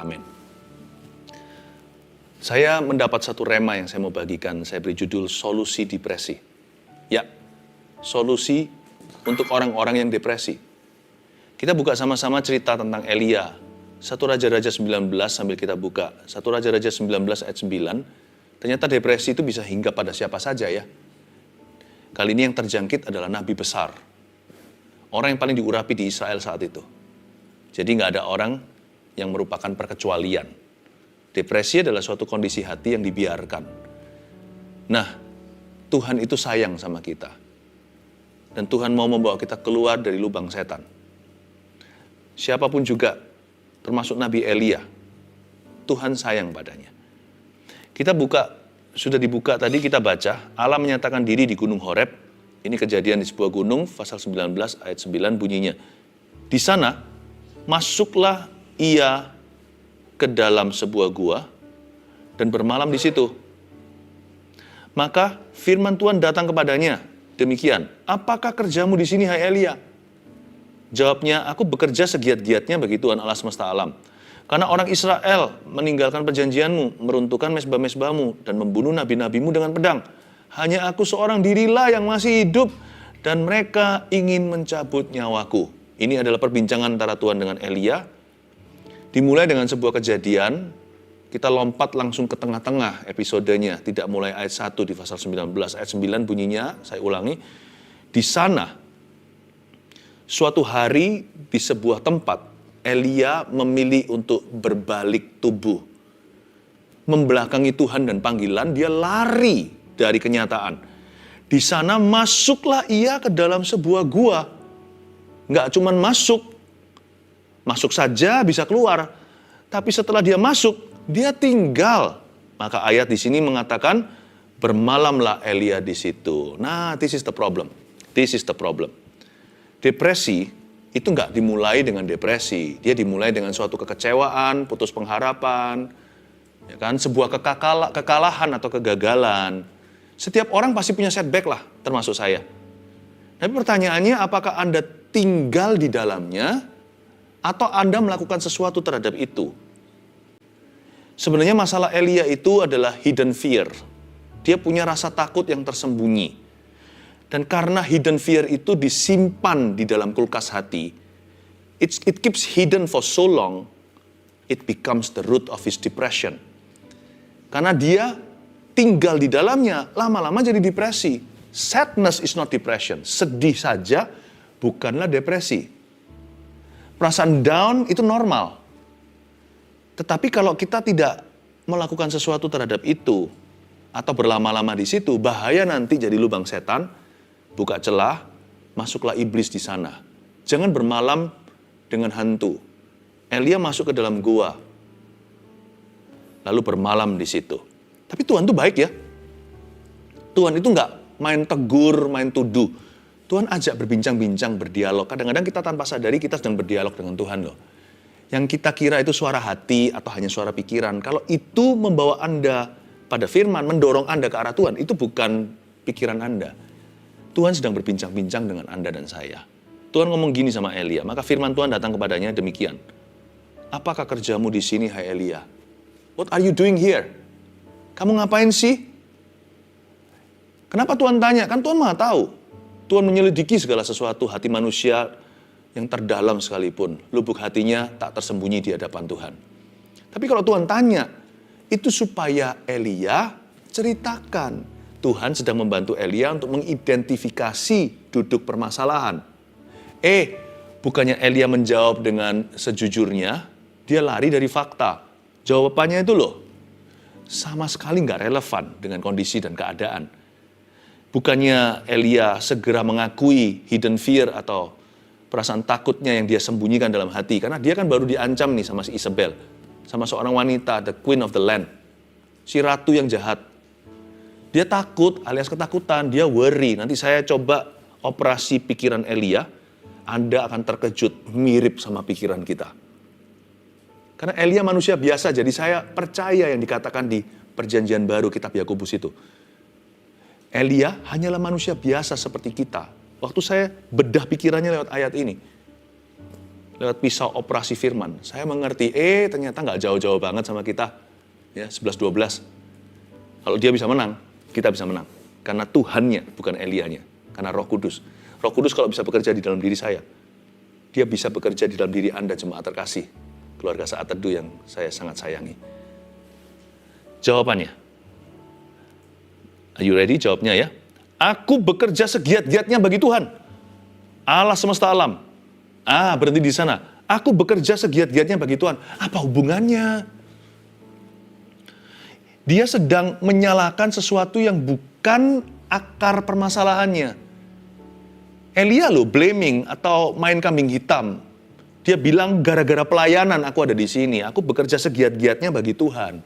Amin. Saya mendapat satu rema yang saya mau bagikan. Saya beri judul solusi depresi. Ya, solusi untuk orang-orang yang depresi. Kita buka sama-sama cerita tentang Elia. 1 Raja-Raja 19 sambil kita buka. 1 Raja-Raja 19 ayat 9. Ternyata depresi itu bisa hinggap pada siapa saja ya. Kali ini yang terjangkit adalah nabi besar. Orang yang paling diurapi di Israel saat itu. Jadi nggak ada orang yang merupakan perkecualian. Depresi adalah suatu kondisi hati yang dibiarkan. Nah, Tuhan itu sayang sama kita. Dan Tuhan mau membawa kita keluar dari lubang setan. Siapapun juga, termasuk Nabi Elia, Tuhan sayang padanya. Kita buka, sudah dibuka tadi kita baca, Allah menyatakan diri di Gunung Horeb. Ini kejadian di sebuah gunung, pasal 19 ayat 9 bunyinya. Di sana, masuklah ia ke dalam sebuah gua dan bermalam di situ. Maka firman Tuhan datang kepadanya, demikian, apakah kerjamu di sini hai Elia? Jawabnya, aku bekerja segiat-giatnya bagi Tuhan Allah semesta alam. Karena orang Israel meninggalkan perjanjianmu, meruntuhkan mesbah-mesbahmu, dan membunuh nabi-nabimu dengan pedang. Hanya aku seorang dirilah yang masih hidup, dan mereka ingin mencabut nyawaku. Ini adalah perbincangan antara Tuhan dengan Elia. Dimulai dengan sebuah kejadian, kita lompat langsung ke tengah-tengah episodenya. Tidak mulai ayat 1 di pasal 19, ayat 9 bunyinya, saya ulangi. Di sana, suatu hari di sebuah tempat, Elia memilih untuk berbalik tubuh. Membelakangi Tuhan dan panggilan, dia lari dari kenyataan. Di sana masuklah ia ke dalam sebuah gua. Nggak cuman masuk saja bisa keluar. Tapi setelah dia masuk, dia tinggal. Maka ayat di sini mengatakan, bermalamlah Elia di situ. Nah, this is the problem. This is the problem. Depresi itu nggak dimulai dengan depresi. Dia dimulai dengan suatu kekecewaan, putus pengharapan, ya kan, sebuah kekalahan atau kegagalan. Setiap orang pasti punya setback lah, termasuk saya. Tapi pertanyaannya, apakah Anda tinggal di dalamnya, atau Anda melakukan sesuatu terhadap itu? Sebenarnya masalah Elia itu adalah hidden fear. Dia punya rasa takut yang tersembunyi. Dan karena hidden fear itu disimpan di dalam kulkas hati, it keeps hidden for so long, it becomes the root of his depression. Karena dia tinggal di dalamnya, lama-lama jadi depresi. Sadness is not depression. Sedih saja bukanlah depresi. Perasaan down itu normal. Tetapi kalau kita tidak melakukan sesuatu terhadap itu, atau berlama-lama di situ, bahaya nanti jadi lubang setan, buka celah, masuklah iblis di sana. Jangan bermalam dengan hantu. Elia masuk ke dalam gua, lalu bermalam di situ. Tapi Tuhan itu baik ya. Tuhan itu nggak main tegur, main tuduh. Tuhan ajak berbincang-bincang, berdialog. Kadang-kadang kita tanpa sadari kita sedang berdialog dengan Tuhan loh. Yang kita kira itu suara hati atau hanya suara pikiran. Kalau itu membawa Anda pada firman, mendorong Anda ke arah Tuhan, itu bukan pikiran Anda. Tuhan sedang berbincang-bincang dengan Anda dan saya. Tuhan ngomong gini sama Elia, maka firman Tuhan datang kepadanya demikian. Apakah kerjamu di sini, hai Elia? What are you doing here? Kamu ngapain sih? Kenapa Tuhan tanya? Kan Tuhan Maha tahu. Tuhan menyelidiki segala sesuatu, hati manusia yang terdalam sekalipun. Lubuk hatinya tak tersembunyi di hadapan Tuhan. Tapi kalau Tuhan tanya, itu supaya Elia ceritakan. Tuhan sedang membantu Elia untuk mengidentifikasi duduk permasalahan. Bukannya Elia menjawab dengan sejujurnya, dia lari dari fakta. Jawabannya itu loh, sama sekali nggak relevan dengan kondisi dan keadaan. Bukannya Elia segera mengakui hidden fear atau perasaan takutnya yang dia sembunyikan dalam hati. Karena dia kan baru diancam nih sama si Isabel. Sama seorang wanita, the queen of the land. Si ratu yang jahat. Dia takut alias ketakutan, dia worry. Nanti saya coba operasi pikiran Elia, Anda akan terkejut mirip sama pikiran kita. Karena Elia manusia biasa, jadi saya percaya yang dikatakan di perjanjian baru kitab Yakobus itu. Elia hanyalah manusia biasa seperti kita. Waktu saya bedah pikirannya lewat ayat ini. lewat pisau operasi firman. Saya mengerti, ternyata nggak jauh-jauh banget sama kita. Ya, 11-12. Kalau dia bisa menang, kita bisa menang. Karena Tuhannya, bukan Elianya. Karena Roh Kudus. Roh Kudus kalau bisa bekerja di dalam diri saya, dia bisa bekerja di dalam diri Anda, jemaat terkasih. Keluarga Saat Teduh yang saya sangat sayangi. Jawabannya. Are you ready? Jawabnya ya. Aku bekerja segiat-giatnya bagi Tuhan, Allah semesta alam. Berhenti di sana. Aku bekerja segiat-giatnya bagi Tuhan. Apa hubungannya? Dia sedang menyalahkan sesuatu yang bukan akar permasalahannya. Elia loh blaming atau main kambing hitam. Dia bilang gara-gara pelayanan aku ada di sini. Aku bekerja segiat-giatnya bagi Tuhan.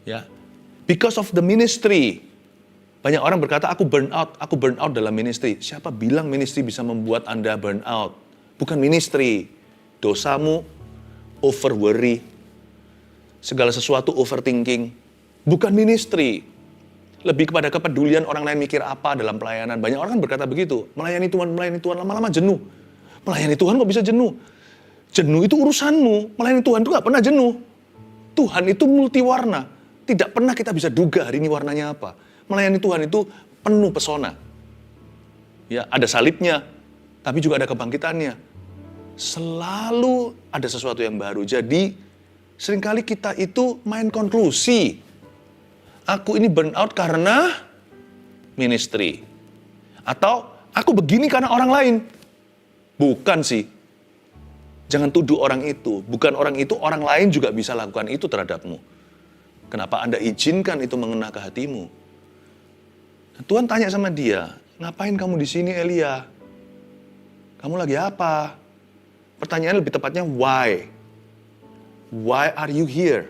Ya, because of the ministry. Banyak orang berkata aku burn out dalam ministry. Siapa bilang ministry bisa membuat Anda burn out? Bukan ministry. Dosamu, over worry, segala sesuatu overthinking. Bukan ministry. Lebih kepada kepedulian orang lain mikir apa dalam pelayanan. Banyak orang kan berkata begitu. Melayani Tuhan, lama-lama jenuh. Melayani Tuhan kok bisa jenuh? Jenuh itu urusanmu. Melayani Tuhan itu gak pernah jenuh. Tuhan itu multiwarna. Tidak pernah kita bisa duga hari ini warnanya apa. Melayani Tuhan itu penuh pesona. Ya, ada salibnya, tapi juga ada kebangkitannya. Selalu ada sesuatu yang baru. Jadi, seringkali kita itu main konklusi. Aku ini burn out karena ministry. Atau, aku begini karena orang lain. Bukan sih. Jangan tuduh orang itu. Bukan orang itu, orang lain juga bisa lakukan itu terhadapmu. Kenapa Anda izinkan itu mengena ke hatimu? Tuhan tanya sama dia, ngapain kamu di sini Elia? Kamu lagi apa? Pertanyaan lebih tepatnya why? Why are you here?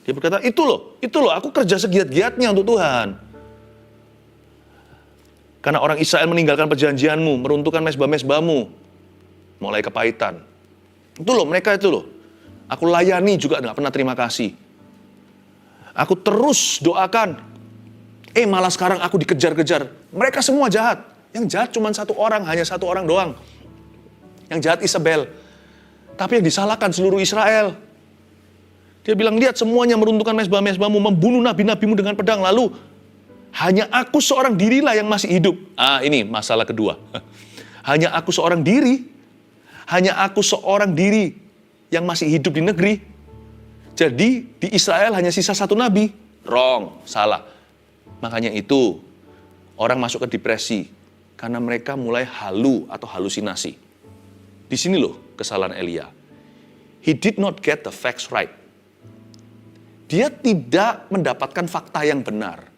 Dia berkata, itu loh, aku kerja segiat-giatnya untuk Tuhan. Karena orang Israel meninggalkan perjanjianmu, meruntuhkan mezbah-mezbahmu, mulai kepahitan. Itu loh, mereka itu loh. Aku layani juga gak pernah terima kasih. Aku terus doakan. Malah sekarang aku dikejar-kejar. Mereka semua jahat. Yang jahat cuma satu orang, hanya satu orang doang. Yang jahat Isabel. Tapi yang disalahkan seluruh Israel. Dia bilang, lihat semuanya meruntuhkan mezbah-mezbahmu, membunuh nabi-nabimu dengan pedang. Lalu, hanya aku seorang dirilah yang masih hidup. Ini masalah kedua. Hanya aku seorang diri. Hanya aku seorang diri yang masih hidup di negeri. Jadi, di Israel hanya sisa satu nabi. Wrong, salah. Makanya itu, orang masuk ke depresi. Karena mereka mulai halu atau halusinasi. Di sini loh kesalahan Elia. He did not get the facts right. Dia tidak mendapatkan fakta yang benar.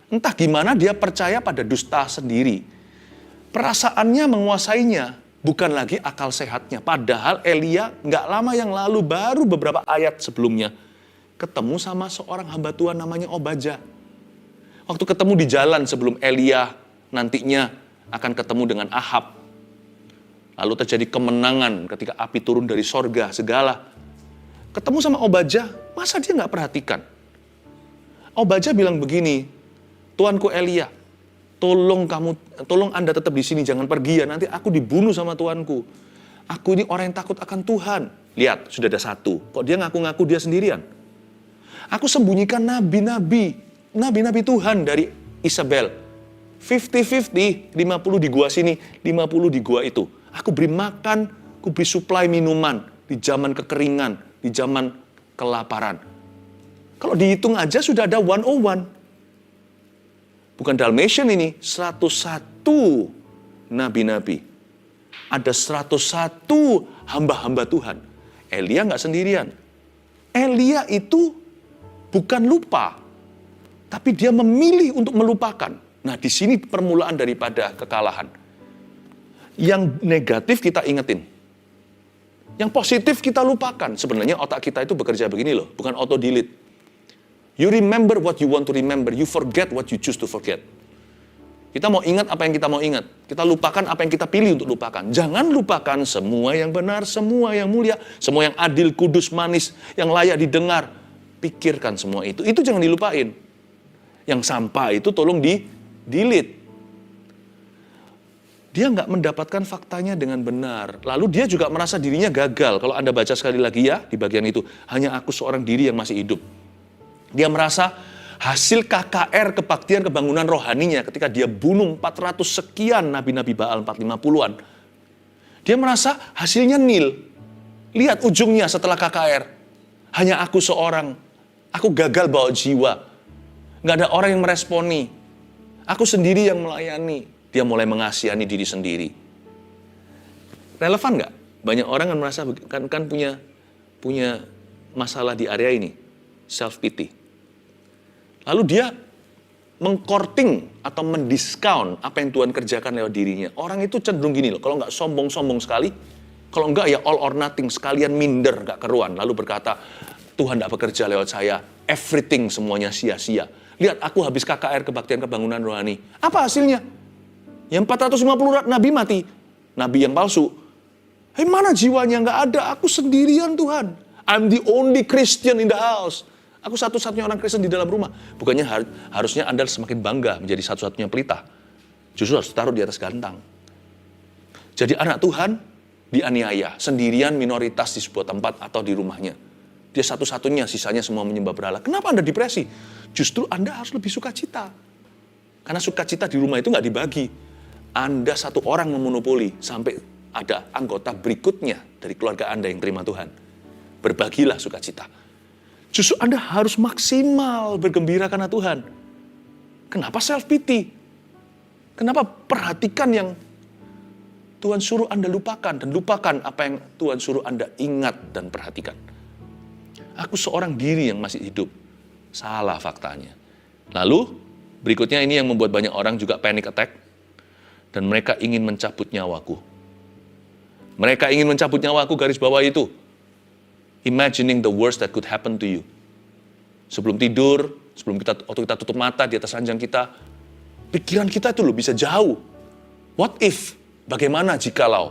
Entah gimana dia percaya pada dusta sendiri. Perasaannya menguasainya, bukan lagi akal sehatnya. Padahal Elia nggak lama yang lalu, baru beberapa ayat sebelumnya, ketemu sama seorang hamba Tuhan namanya Obadja. Waktu ketemu di jalan sebelum Elia nantinya akan ketemu dengan Ahab. Lalu terjadi kemenangan ketika api turun dari sorga, segala. Ketemu sama Obadja, masa dia nggak perhatikan? Obadja bilang begini, Tuanku Elia, tolong Anda tetap di sini, jangan pergi ya, nanti aku dibunuh sama Tuanku. Aku ini orang yang takut akan Tuhan. Lihat, sudah ada satu. Kok dia ngaku-ngaku dia sendirian? Aku sembunyikan nabi-nabi Tuhan dari Isabel. 50-50, 50 di gua sini, 50 di gua itu. Aku beri makan, aku beri suplai minuman di zaman kekeringan, di zaman kelaparan. Kalau dihitung aja sudah ada 101. Bukan Dalmatian ini, 101 nabi-nabi. Ada 101 hamba-hamba Tuhan. Elia nggak sendirian. Elia itu bukan lupa, tapi dia memilih untuk melupakan. Nah, di sini permulaan daripada kekalahan. Yang negatif kita ingetin. Yang positif kita lupakan. Sebenarnya otak kita itu bekerja begini loh, bukan auto-delete. You remember what you want to remember, you forget what you choose to forget. Kita mau ingat apa yang kita mau ingat. Kita lupakan apa yang kita pilih untuk lupakan. Jangan lupakan semua yang benar, semua yang mulia, semua yang adil, kudus, manis, yang layak didengar. Pikirkan semua itu. Itu jangan dilupain. Yang sampah itu tolong di-delete. Dia nggak mendapatkan faktanya dengan benar. Lalu dia juga merasa dirinya gagal. Kalau Anda baca sekali lagi ya, di bagian itu. Hanya aku seorang diri yang masih hidup. Dia merasa hasil KKR, kebaktian, kebangunan rohaninya, ketika dia bunuh 400 sekian nabi-nabi Baal, 450-an. Dia merasa hasilnya nil. Lihat ujungnya setelah KKR. Hanya aku seorang. Aku gagal bawa jiwa. Nggak ada orang yang meresponi. Aku sendiri yang melayani. Dia mulai mengasihani diri sendiri. Relevan nggak? Banyak orang kan merasa kan punya masalah di area ini, self pity. Lalu dia mengkorting atau mendiskon apa yang Tuhan kerjakan lewat dirinya. Orang itu cenderung gini loh, kalau nggak sombong-sombong sekali, kalau nggak ya all or nothing, sekalian minder, nggak keruan. Lalu berkata, Tuhan nggak bekerja lewat saya, everything semuanya sia-sia. Lihat aku habis KKR, kebaktian, kebangunan rohani. Apa hasilnya? Yang 450 nabi mati. Nabi yang palsu. Hei, mana jiwanya? Nggak ada. Aku sendirian Tuhan. I'm the only Christian in the house. Aku satu-satunya orang Kristen di dalam rumah. Bukannya harusnya Anda semakin bangga menjadi satu-satunya pelita. Justru harus taruh di atas gantang. Jadi anak Tuhan dianiaya. Sendirian minoritas di sebuah tempat atau di rumahnya. Dia satu-satunya, sisanya semua menyembah berhala. Kenapa Anda depresi? Justru Anda harus lebih sukacita. Karena sukacita di rumah itu nggak dibagi. Anda satu orang memonopoli sampai ada anggota berikutnya dari keluarga Anda yang terima Tuhan. Berbagilah sukacita. Justru Anda harus maksimal bergembira karena Tuhan. Kenapa self pity? Kenapa perhatikan yang Tuhan suruh Anda lupakan dan lupakan apa yang Tuhan suruh Anda ingat dan perhatikan? Aku seorang diri yang masih hidup. Salah faktanya. Lalu berikutnya ini yang membuat banyak orang juga panic attack. Dan mereka ingin mencabut nyawaku. Mereka ingin mencabut nyawaku, garis bawah itu. Imagining the worst that could happen to you. Sebelum tidur, waktu kita tutup mata di atas ranjang kita, pikiran kita itu loh bisa jauh. What if? Bagaimana jikalau?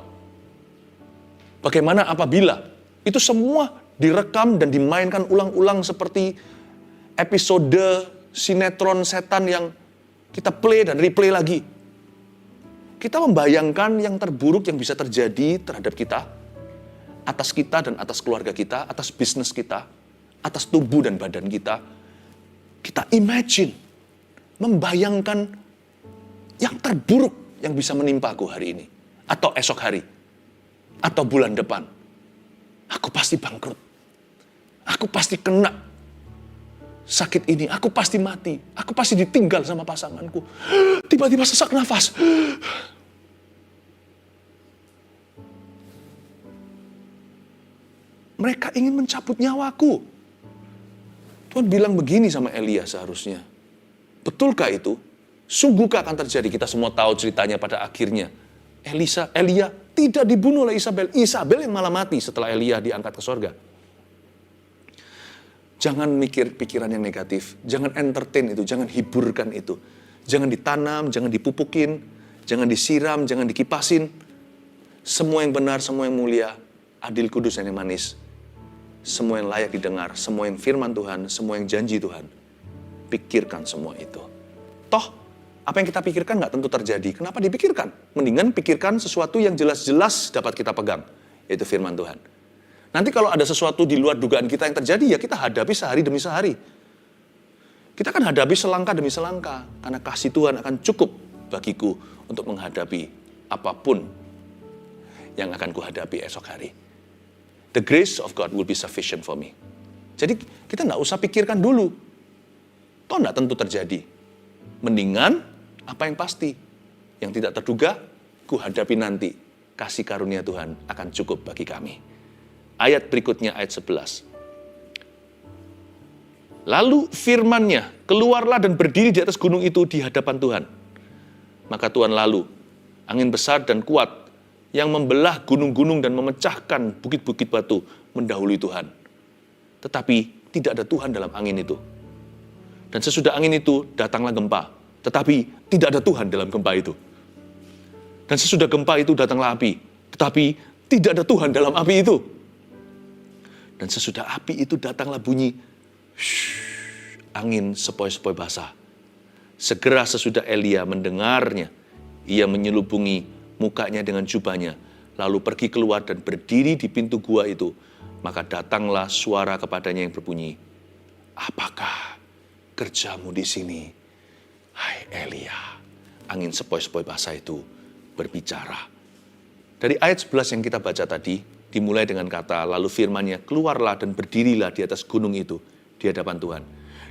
Bagaimana apabila? Itu semua direkam dan dimainkan ulang-ulang seperti episode sinetron setan yang kita play dan replay lagi. Kita membayangkan yang terburuk yang bisa terjadi terhadap kita, atas kita dan atas keluarga kita, atas bisnis kita, atas tubuh dan badan kita. Kita imagine, membayangkan yang terburuk yang bisa menimpa aku hari ini, atau esok hari, atau bulan depan. Aku pasti bangkrut. Aku pasti kena sakit ini. Aku pasti mati. Aku pasti ditinggal sama pasanganku. Tiba-tiba sesak nafas. Mereka ingin mencabut nyawaku. Tuhan bilang begini sama Elia seharusnya. Betulkah itu? Sungguhkah akan terjadi? Kita semua tahu ceritanya pada akhirnya. Elia tidak dibunuh oleh Isabel. Isabel yang malah mati setelah Elia diangkat ke sorga. Jangan mikir pikiran yang negatif. Jangan entertain itu. Jangan hiburkan itu. Jangan ditanam, jangan dipupukin. Jangan disiram, jangan dikipasin. Semua yang benar, semua yang mulia. Adil, kudus, dan yang manis. Semua yang layak didengar. Semua yang firman Tuhan. Semua yang janji Tuhan. Pikirkan semua itu. Toh, apa yang kita pikirkan nggak tentu terjadi. Kenapa dipikirkan? Mendingan pikirkan sesuatu yang jelas-jelas dapat kita pegang. Yaitu firman Tuhan. Nanti kalau ada sesuatu di luar dugaan kita yang terjadi, ya kita hadapi sehari demi sehari. Kita akan hadapi selangkah demi selangkah. Karena kasih Tuhan akan cukup bagiku untuk menghadapi apapun yang akan kuhadapi esok hari. The grace of God will be sufficient for me. Jadi kita nggak usah pikirkan dulu. Toh nggak tentu terjadi. Mendingan apa yang pasti. Yang tidak terduga, kuhadapi nanti. Kasih karunia Tuhan akan cukup bagi kami. Ayat berikutnya, ayat 11. Lalu firman-Nya, keluarlah dan berdiri di atas gunung itu di hadapan Tuhan. Maka Tuhan lalu, angin besar dan kuat, yang membelah gunung-gunung dan memecahkan bukit-bukit batu, mendahului Tuhan. Tetapi tidak ada Tuhan dalam angin itu. Dan sesudah angin itu, datanglah gempa. Tetapi tidak ada Tuhan dalam gempa itu. Dan sesudah gempa itu, datanglah api. Tetapi tidak ada Tuhan dalam api itu. Dan sesudah api itu datanglah bunyi, angin sepoi-sepoi basah. Segera sesudah Elia mendengarnya, ia menyelubungi mukanya dengan jubahnya, lalu pergi keluar dan berdiri di pintu gua itu. Maka datanglah suara kepadanya yang berbunyi, apakah kerjamu di sini, hai Elia? Angin sepoi-sepoi basah itu berbicara. Dari ayat 11 yang kita baca tadi, dimulai dengan kata, lalu firman-Nya, keluarlah dan berdirilah di atas gunung itu, di hadapan Tuhan.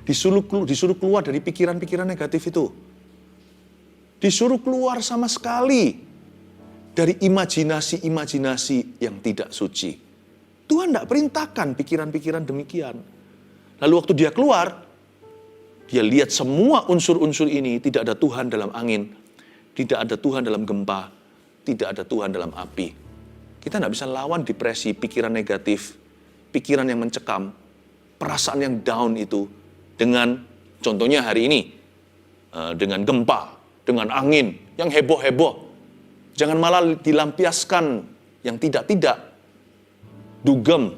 Disuruh keluar dari pikiran-pikiran negatif itu. Disuruh keluar sama sekali dari imajinasi-imajinasi yang tidak suci. Tuhan tidak perintahkan pikiran-pikiran demikian. Lalu waktu dia keluar, dia lihat semua unsur-unsur ini, tidak ada Tuhan dalam angin, tidak ada Tuhan dalam gempa, tidak ada Tuhan dalam api. Kita tidak bisa lawan depresi, pikiran negatif, pikiran yang mencekam, perasaan yang down itu, dengan contohnya hari ini, dengan gempa, dengan angin, yang heboh-heboh. Jangan malah dilampiaskan yang tidak-tidak. Dugem,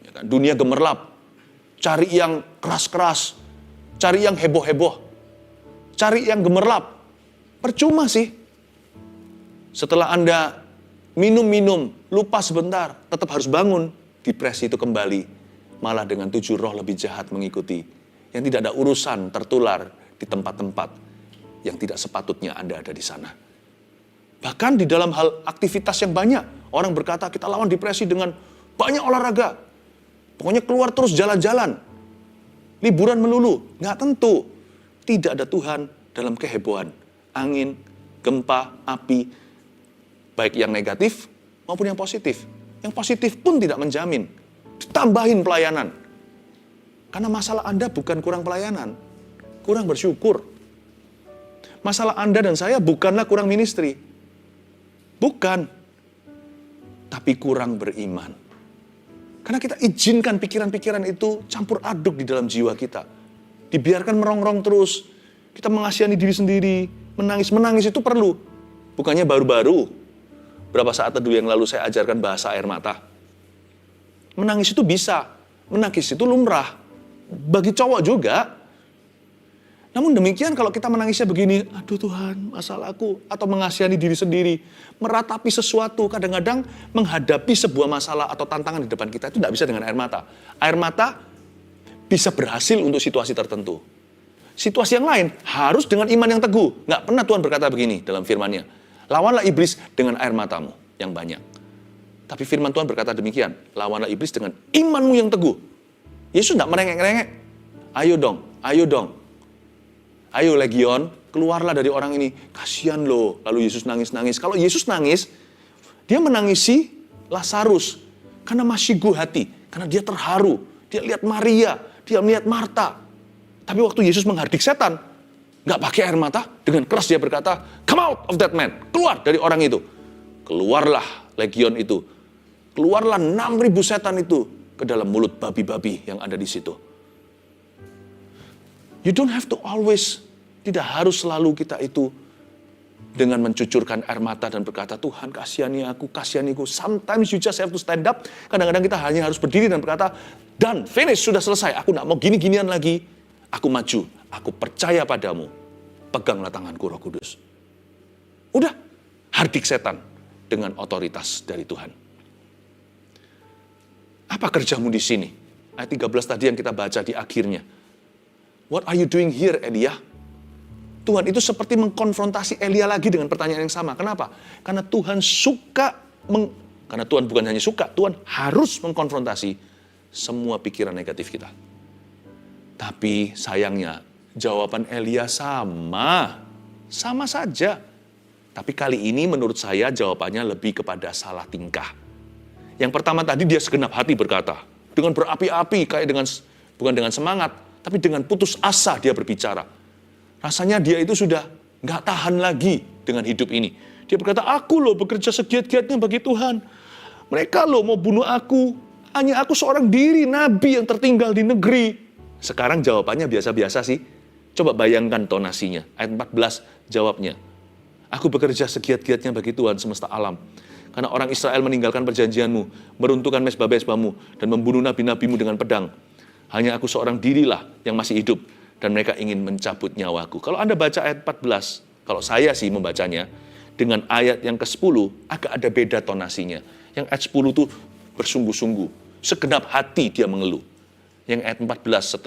ya kan? Dunia gemerlap, cari yang keras-keras, cari yang heboh-heboh, cari yang gemerlap. Percuma sih. Setelah Anda minum-minum, lupa sebentar, tetap harus bangun. Depresi itu kembali, malah dengan 7 roh lebih jahat mengikuti. Yang tidak ada urusan tertular di tempat-tempat yang tidak sepatutnya Anda ada di sana. Bahkan di dalam hal aktivitas yang banyak, orang berkata kita lawan depresi dengan banyak olahraga. Pokoknya keluar terus jalan-jalan. Liburan melulu. Nggak tentu. Tidak ada Tuhan dalam kehebohan. Angin, gempa, api. Baik yang negatif maupun yang positif. Yang positif pun tidak menjamin. Ditambahin pelayanan. Karena masalah Anda bukan kurang pelayanan. Kurang bersyukur. Masalah Anda dan saya bukanlah kurang ministry. Bukan. Tapi kurang beriman. Karena kita izinkan pikiran-pikiran itu campur aduk di dalam jiwa kita. Dibiarkan merongrong terus. Kita mengasihani diri sendiri. Menangis itu perlu. Bukannya baru-baru. Berapa saat teduh yang lalu saya ajarkan bahasa air mata. Menangis itu bisa. Menangis itu lumrah. Bagi cowok juga. Namun demikian kalau kita menangisnya begini, aduh Tuhan, masalahku, atau mengasihani diri sendiri, meratapi sesuatu, kadang-kadang menghadapi sebuah masalah atau tantangan di depan kita, itu tidak bisa dengan air mata. Air mata bisa berhasil untuk situasi tertentu. Situasi yang lain harus dengan iman yang teguh. Nggak pernah Tuhan berkata begini dalam firman-Nya, lawanlah iblis dengan air matamu yang banyak. Tapi firman Tuhan berkata demikian, lawanlah iblis dengan imanmu yang teguh. Yesus tidak merengek-rengek, ayo dong. Ayo Legion, keluarlah dari orang ini. Kasihan loh. Lalu Yesus nangis-nangis. Kalau Yesus nangis, dia menangisi Lazarus. Karena masyigu hati. Karena dia terharu. Dia lihat Maria. Dia melihat Marta. Tapi waktu Yesus menghardik setan, nggak pakai air mata. Dengan keras dia berkata, come out of that man. Keluar dari orang itu. Keluarlah Legion itu. Keluarlah 6.000 setan itu ke dalam mulut babi-babi yang ada di situ. You don't have to always, tidak harus selalu kita itu dengan mencucurkan air mata dan berkata, Tuhan kasihaniku. Sometimes you just have to stand up. Kadang-kadang kita hanya harus berdiri dan berkata, done, finish, sudah selesai. Aku tidak mau gini-ginian lagi. Aku maju, aku percaya padamu. Peganglah tanganku Roh Kudus. Udah, hardik setan dengan otoritas dari Tuhan. Apa kerjamu di sini? Ayat 13 tadi yang kita baca di akhirnya. What are you doing here, Elia? Tuhan itu seperti mengkonfrontasi Elia lagi dengan pertanyaan yang sama. Kenapa? Karena Tuhan karena Tuhan bukan hanya suka, Tuhan harus mengkonfrontasi semua pikiran negatif kita. Tapi sayangnya, jawaban Elia sama saja. Tapi kali ini menurut saya jawabannya lebih kepada salah tingkah. Yang pertama tadi dia segenap hati berkata, dengan berapi-api, bukan dengan semangat, tapi dengan putus asa dia berbicara. Rasanya dia itu sudah nggak tahan lagi dengan hidup ini. Dia berkata, aku loh bekerja segiat-giatnya bagi Tuhan. Mereka loh mau bunuh aku. Hanya aku seorang diri, nabi yang tertinggal di negeri. Sekarang jawabannya biasa-biasa sih. Coba bayangkan tonasinya. Ayat 14 jawabnya. Aku bekerja segiat-giatnya bagi Tuhan semesta alam. Karena orang Israel meninggalkan perjanjianmu, meruntuhkan mezbah-mezbahmu, dan membunuh nabi-nabimu dengan pedang. Hanya aku seorang dirilah yang masih hidup, dan mereka ingin mencabut nyawaku. Kalau Anda baca ayat 14, kalau saya sih membacanya, dengan ayat yang ke-10 agak ada beda tonasinya. Yang ayat 10 itu bersungguh-sungguh, segenap hati dia mengeluh. Yang ayat 14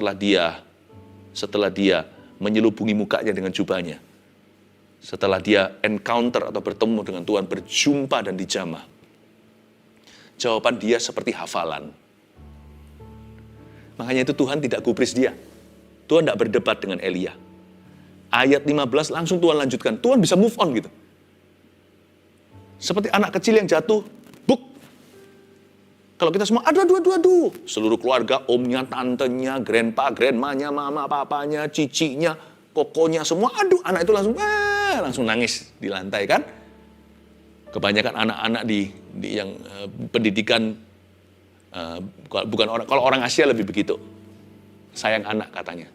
setelah dia menyelubungi mukanya dengan jubahnya, setelah dia encounter atau bertemu dengan Tuhan, berjumpa dan dijamah, jawaban dia seperti hafalan. Makanya itu Tuhan tidak gubris dia. Tuhan tidak berdebat dengan Elia. Ayat 15 langsung Tuhan lanjutkan. Tuhan bisa move on gitu. Seperti anak kecil yang jatuh, buk. Kalau kita semua, aduh. Seluruh keluarga, omnya, tantenya, grandpa, grandmanya, mama, papanya, cicinya, kokonya, semua, aduh, anak itu langsung nangis di lantai kan. Kebanyakan anak-anak di yang pendidikan, bukan orang, kalau orang Asia lebih begitu. Sayang anak katanya.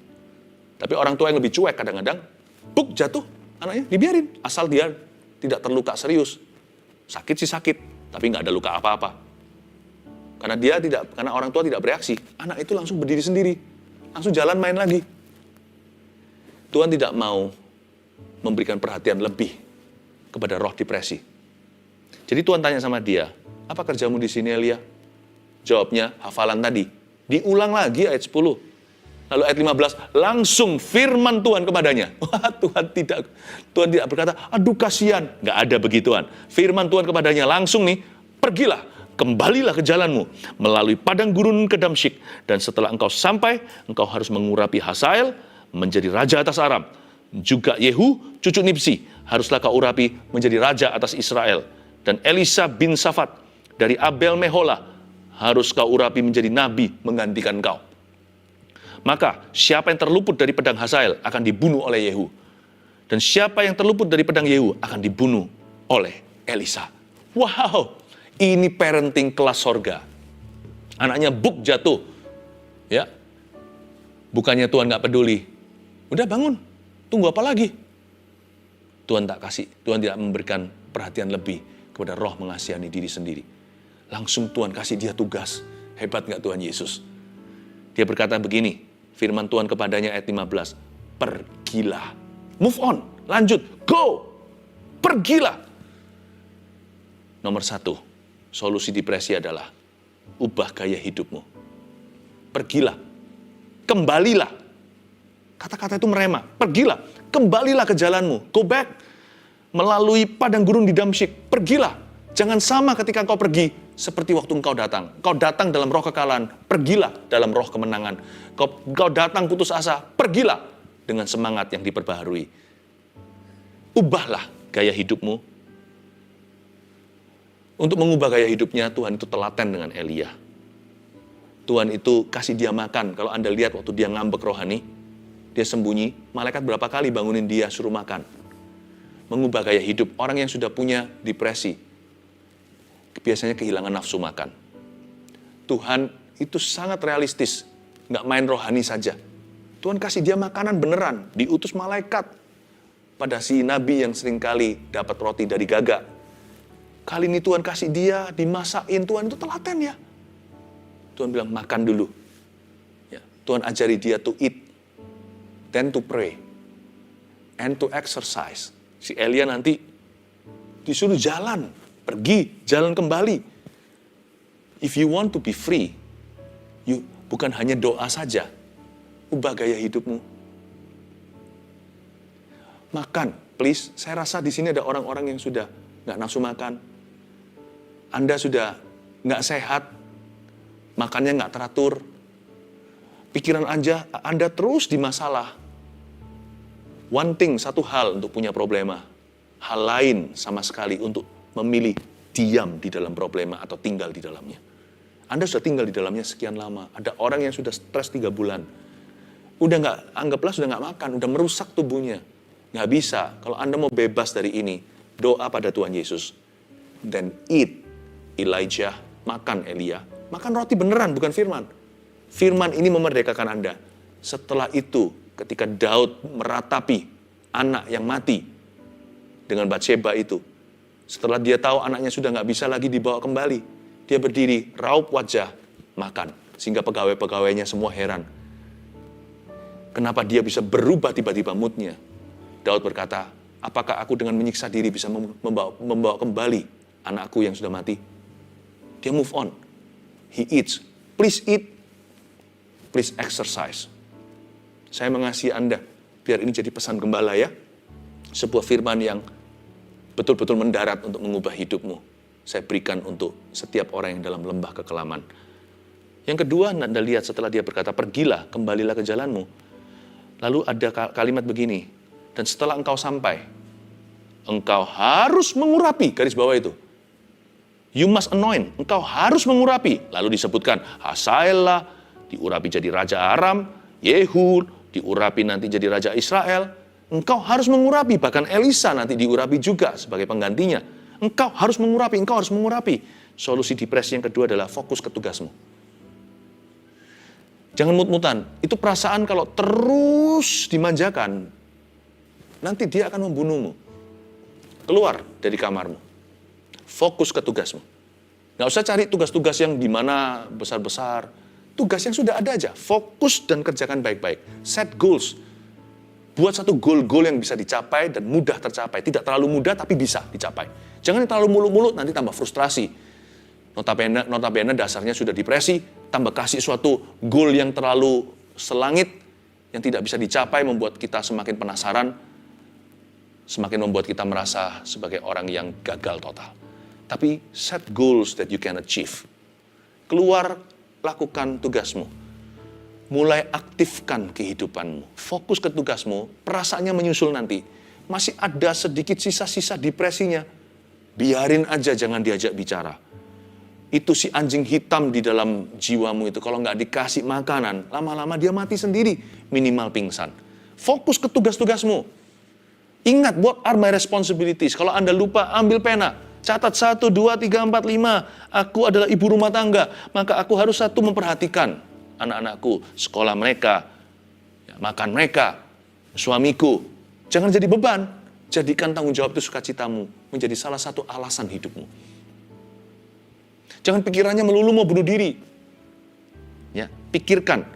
Tapi orang tua yang lebih cuek kadang-kadang, buk jatuh, anaknya dibiarin. Asal dia tidak terluka serius. Sakit sih sakit, tapi nggak ada luka apa-apa. Karena orang tua tidak bereaksi, anak itu langsung berdiri sendiri, langsung jalan main lagi. Tuhan tidak mau memberikan perhatian lebih kepada roh depresi. Jadi Tuhan tanya sama dia, apa kerjamu di sini Elia? Jawabnya hafalan tadi. Diulang lagi ayat 10. Lalu ayat 15, langsung firman Tuhan kepadanya. Wah, Tuhan tidak berkata, aduh kasihan. Nggak ada begituan. Firman Tuhan kepadanya langsung nih, pergilah, kembalilah ke jalanmu, melalui padang gurun ke Damsyik, dan setelah engkau sampai, engkau harus mengurapi Hazael, menjadi raja atas Aram. Juga Yehu, cucu Nibsi, haruslah kau urapi menjadi raja atas Israel. Dan Elisa bin Safat, dari Abel Meholah, harus kau urapi menjadi nabi menggantikan kau. Maka siapa yang terluput dari pedang Hazael akan dibunuh oleh Yehu. Dan siapa yang terluput dari pedang Yehu akan dibunuh oleh Elisa. Wow, ini parenting kelas sorga. Anaknya buk jatuh. Ya, bukannya Tuhan gak peduli. Udah bangun, tunggu apa lagi? Tuhan tidak memberikan perhatian lebih kepada roh mengasihani diri sendiri. Langsung Tuhan kasih dia tugas. Hebat gak Tuhan Yesus? Dia berkata begini, firman Tuhan kepadanya ayat 15, pergilah. Move on, lanjut, go, pergilah. Nomor 1, solusi depresi adalah ubah gaya hidupmu. Pergilah, kembalilah. Kata-kata itu merema, pergilah, kembalilah ke jalanmu, go back. Melalui padang gurun di Damsyik, pergilah. Jangan sama ketika engkau pergi seperti waktu engkau datang. Kau datang dalam roh kekalahan, pergilah dalam roh kemenangan. Kau datang putus asa, pergilah dengan semangat yang diperbaharui. Ubahlah gaya hidupmu. Untuk mengubah gaya hidupnya, Tuhan itu telaten dengan Elia. Tuhan itu kasih dia makan. Kalau Anda lihat waktu dia ngambek rohani, dia sembunyi, malaikat berapa kali bangunin dia suruh makan. Mengubah gaya hidup. Orang yang sudah punya depresi, biasanya kehilangan nafsu makan. Tuhan itu sangat realistis, nggak main rohani saja. Tuhan kasih dia makanan beneran, diutus malaikat pada si nabi yang seringkali dapat roti dari gagak. Kali ini Tuhan kasih dia, dimasakin. Tuhan itu telaten ya. Tuhan bilang makan dulu. Ya, Tuhan ajari dia to eat, then to pray, and to exercise. Si Elia nanti disuruh jalan, pergi, jalan kembali. If you want to be free, bukan hanya doa saja, ubah gaya hidupmu. Makan, please. Saya rasa di sini ada orang-orang yang sudah nggak nafsu makan. Anda sudah nggak sehat, makannya nggak teratur. Pikiran Anda terus di masalah. One thing, satu hal untuk punya problema. Hal lain sama sekali untuk memilih diam di dalam problema atau tinggal di dalamnya. Anda sudah tinggal di dalamnya sekian lama. Ada orang yang sudah stres 3 bulan. Anggaplah sudah nggak makan, udah merusak tubuhnya. Nggak bisa. Kalau Anda mau bebas dari ini, doa pada Tuhan Yesus. Then eat. Elijah, makan Elia. Makan roti beneran, bukan firman. Firman ini memerdekakan Anda. Setelah itu, ketika Daud meratapi anak yang mati dengan Batsheba itu, setelah dia tahu anaknya sudah nggak bisa lagi dibawa kembali, dia berdiri, raup wajah, makan. Sehingga pegawai-pegawainya semua heran. Kenapa dia bisa berubah tiba-tiba moodnya? Daud berkata, Apakah aku dengan menyiksa diri bisa membawa kembali anakku yang sudah mati? Dia move on. He eats. Please eat. Please exercise. Saya mengasihi Anda. Biar ini jadi pesan gembala ya. Sebuah firman yang betul-betul mendarat untuk mengubah hidupmu. Saya berikan untuk setiap orang yang dalam lembah kekelaman. Yang kedua, Anda lihat setelah dia berkata, pergilah, kembalilah ke jalanmu. Lalu ada kalimat begini, dan setelah engkau sampai, engkau harus mengurapi, garis bawah itu. You must anoint, engkau harus mengurapi. Lalu disebutkan, Hazael diurapi jadi Raja Aram, Yehu diurapi nanti jadi Raja Israel. Engkau harus mengurapi, bahkan Elisa nanti diurapi juga sebagai penggantinya. Engkau harus mengurapi, engkau harus mengurapi. Solusi depresi yang kedua adalah fokus ke tugasmu. Jangan mut-mutan, itu perasaan kalau terus dimanjakan, nanti dia akan membunuhmu. Keluar dari kamarmu, fokus ke tugasmu. Nggak usah cari tugas-tugas yang dimana besar-besar, tugas yang sudah ada aja, fokus dan kerjakan baik-baik. Set goals. Buat satu goal-goal yang bisa dicapai dan mudah tercapai. Tidak terlalu mudah tapi bisa dicapai. Jangan terlalu muluk-muluk, nanti tambah frustrasi. Notabene dasarnya sudah depresi, tambah kasih suatu goal yang terlalu selangit, yang tidak bisa dicapai, membuat kita semakin penasaran, semakin membuat kita merasa sebagai orang yang gagal total. Tapi set goals that you can achieve. Keluar, lakukan tugasmu. Mulai aktifkan kehidupanmu. Fokus ke tugasmu, perasaannya menyusul nanti. Masih ada sedikit sisa-sisa depresinya. Biarin aja, jangan diajak bicara. Itu si anjing hitam di dalam jiwamu itu, kalau nggak dikasih makanan, lama-lama dia mati sendiri, minimal pingsan. Fokus ke tugas-tugasmu. Ingat, what are my responsibilities? Kalau Anda lupa, ambil pena. Catat 1, 2, 3, 4, 5. Aku adalah ibu rumah tangga, maka aku harus memperhatikan anak-anakku, sekolah mereka, makan mereka, suamiku. Jangan jadi beban. Jadikan tanggung jawab itu sukacitamu menjadi salah satu alasan hidupmu. Jangan pikirannya melulu mau bunuh diri. Ya, pikirkan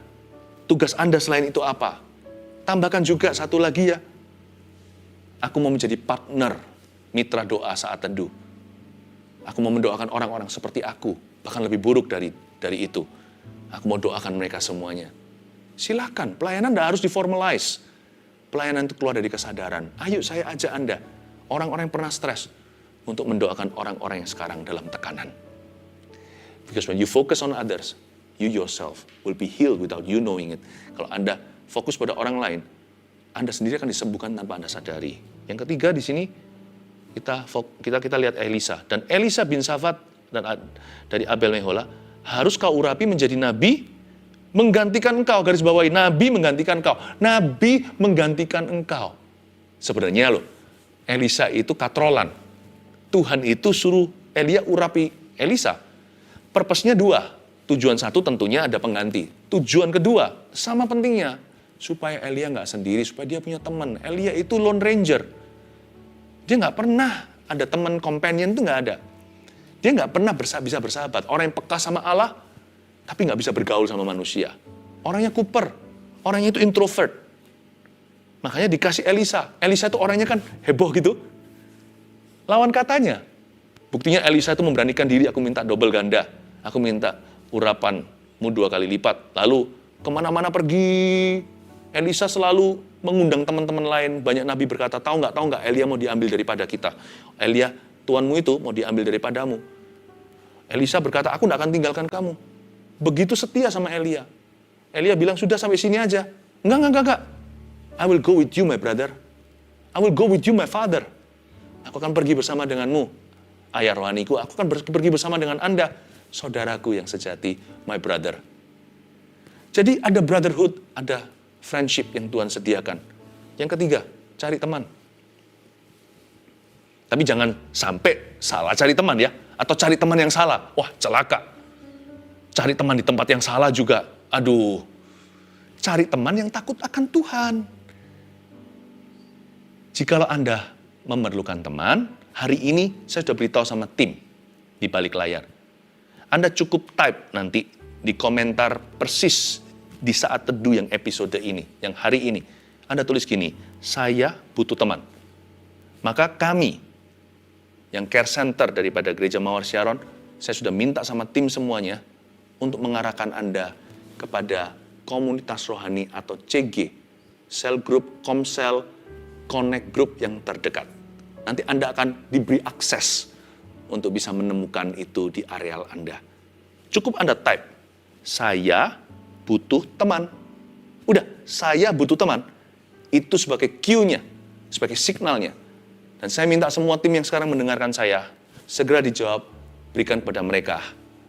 tugas Anda selain itu apa. Tambahkan juga satu lagi ya. Aku mau menjadi partner, mitra doa saat teduh. Aku mau mendoakan orang-orang seperti aku, bahkan lebih buruk dari itu. Aku mau doakan mereka semuanya. Silakan, pelayanan tidak harus diformalize. Pelayanan itu keluar dari kesadaran. Ayo saya ajak Anda, orang-orang yang pernah stres, untuk mendoakan orang-orang yang sekarang dalam tekanan. Because when you focus on others, you yourself will be healed without you knowing it. Kalau Anda fokus pada orang lain, Anda sendiri akan disembuhkan tanpa Anda sadari. Yang ketiga di sini, kita lihat Elisa. Dan Elisa bin Safat dari Abel Mehola, harus kau urapi menjadi nabi, menggantikan engkau. Garis bawahi, nabi menggantikan engkau. Nabi menggantikan engkau. Sebenarnya loh, Elisa itu katrolan. Tuhan itu suruh Elia urapi Elisa. Purpose-nya dua. Tujuan satu tentunya ada pengganti. Tujuan kedua, sama pentingnya. Supaya Elia nggak sendiri, supaya dia punya teman. Elia itu lone ranger. Dia nggak pernah ada teman companion, itu nggak ada. Dia nggak pernah bisa bersahabat. Orang yang peka sama Allah, tapi nggak bisa bergaul sama manusia. Orangnya kuper, orangnya itu introvert. Makanya dikasih Elisa. Elisa itu orangnya kan heboh gitu. Lawan katanya. Buktinya Elisa itu memberanikan diri, aku minta double ganda. Aku minta urapanmu 2 kali lipat. Lalu kemana-mana pergi. Elisa selalu mengundang teman-teman lain. Banyak nabi berkata, tahu nggak, Elia mau diambil daripada kita. Elia, Tuanmu itu mau diambil daripadamu. Elisa berkata, aku tidak akan tinggalkan kamu. Begitu setia sama Elia. Elia bilang, sudah sampai sini aja. Enggak. I will go with you, my brother. I will go with you, my father. Aku akan pergi bersama denganmu, ayah rohaniku. Aku akan pergi bersama dengan Anda, saudaraku yang sejati, my brother. Jadi ada brotherhood, ada friendship yang Tuhan sediakan. Yang ketiga, cari teman. Tapi jangan sampai salah cari teman ya. Atau cari teman yang salah. Wah, celaka. Cari teman di tempat yang salah juga. Aduh. Cari teman yang takut akan Tuhan. Jikalau Anda memerlukan teman, hari ini saya sudah beritahu sama tim di balik layar. Anda cukup type nanti di komentar persis di saat teduh yang episode ini, yang hari ini. Anda tulis gini, saya butuh teman. Maka kami, yang care center daripada Gereja Mawar Sharon, saya sudah minta sama tim semuanya untuk mengarahkan Anda kepada komunitas rohani atau CG, Cell Group, Komsel, Connect Group yang terdekat. Nanti Anda akan diberi akses untuk bisa menemukan itu di areal Anda. Cukup Anda type, saya butuh teman. Udah, saya butuh teman. Itu sebagai cue-nya, sebagai signalnya. Dan saya minta semua tim yang sekarang mendengarkan saya, segera dijawab, berikan kepada mereka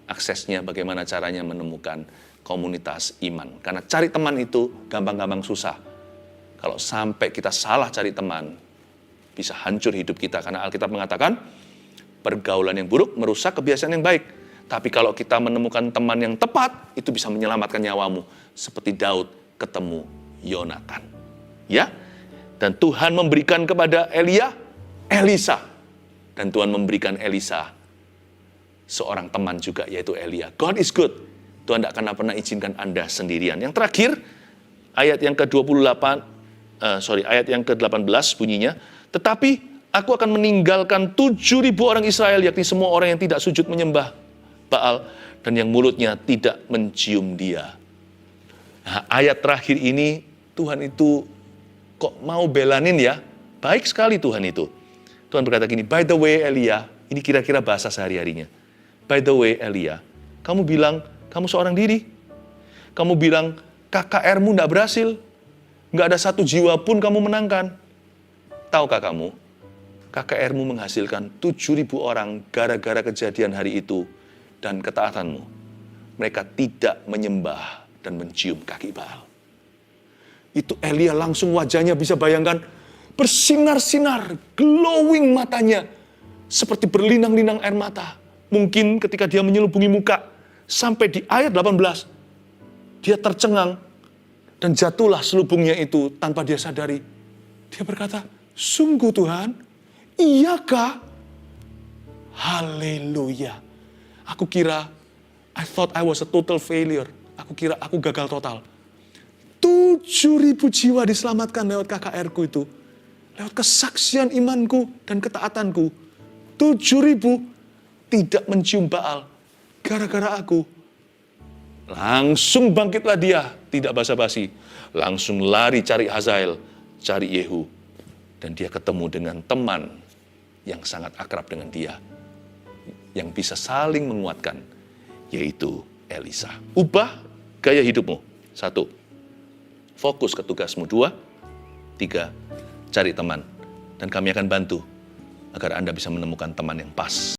aksesnya bagaimana caranya menemukan komunitas iman. Karena cari teman itu gampang-gampang susah. Kalau sampai kita salah cari teman, bisa hancur hidup kita. Karena Alkitab mengatakan, pergaulan yang buruk merusak kebiasaan yang baik. Tapi kalau kita menemukan teman yang tepat, itu bisa menyelamatkan nyawamu. Seperti Daud ketemu Yonatan. Ya, dan Tuhan memberikan kepada Elisa. Dan Tuhan memberikan Elisa seorang teman juga, yaitu Elia. God is good. Tuhan tidak akan pernah izinkan Anda sendirian. Yang terakhir, ayat yang ayat yang ke-18 bunyinya, tetapi aku akan meninggalkan 7.000 orang Israel, yakni semua orang yang tidak sujud menyembah Baal, dan yang mulutnya tidak mencium dia. Nah, ayat terakhir ini, Tuhan itu kok mau belanin ya? Baik sekali Tuhan itu. Tuhan berkata gini, by the way Elia, ini kira-kira bahasa sehari-harinya. By the way Elia, kamu bilang kamu seorang diri. Kamu bilang KKR-mu tidak berhasil. Nggak ada satu jiwa pun kamu menangkan. Tahukah kamu, KKR-mu menghasilkan 7.000 orang gara-gara kejadian hari itu dan ketaatanmu. Mereka tidak menyembah dan mencium kaki Baal. Itu Elia langsung wajahnya bisa bayangkan, bersinar-sinar, glowing matanya, seperti berlinang-linang air mata. Mungkin ketika dia menyelubungi muka, sampai di ayat 18, dia tercengang, dan jatuhlah selubungnya itu tanpa dia sadari. Dia berkata, sungguh Tuhan, iyakah? Haleluya. Aku kira, I thought I was a total failure. Aku kira aku gagal total. 7.000 jiwa diselamatkan lewat KKR-ku itu. Lewat kesaksian imanku dan ketaatanku. 7.000 tidak mencium Baal. Gara-gara aku. Langsung bangkitlah dia. Tidak basa-basi. Langsung lari cari Hazael. Cari Yehu. Dan dia ketemu dengan teman yang sangat akrab dengan dia. Yang bisa saling menguatkan. Yaitu Elisa. Ubah gaya hidupmu. 1. Fokus ke tugasmu. 2. 3. Cari teman. Dan kami akan bantu agar Anda bisa menemukan teman yang pas.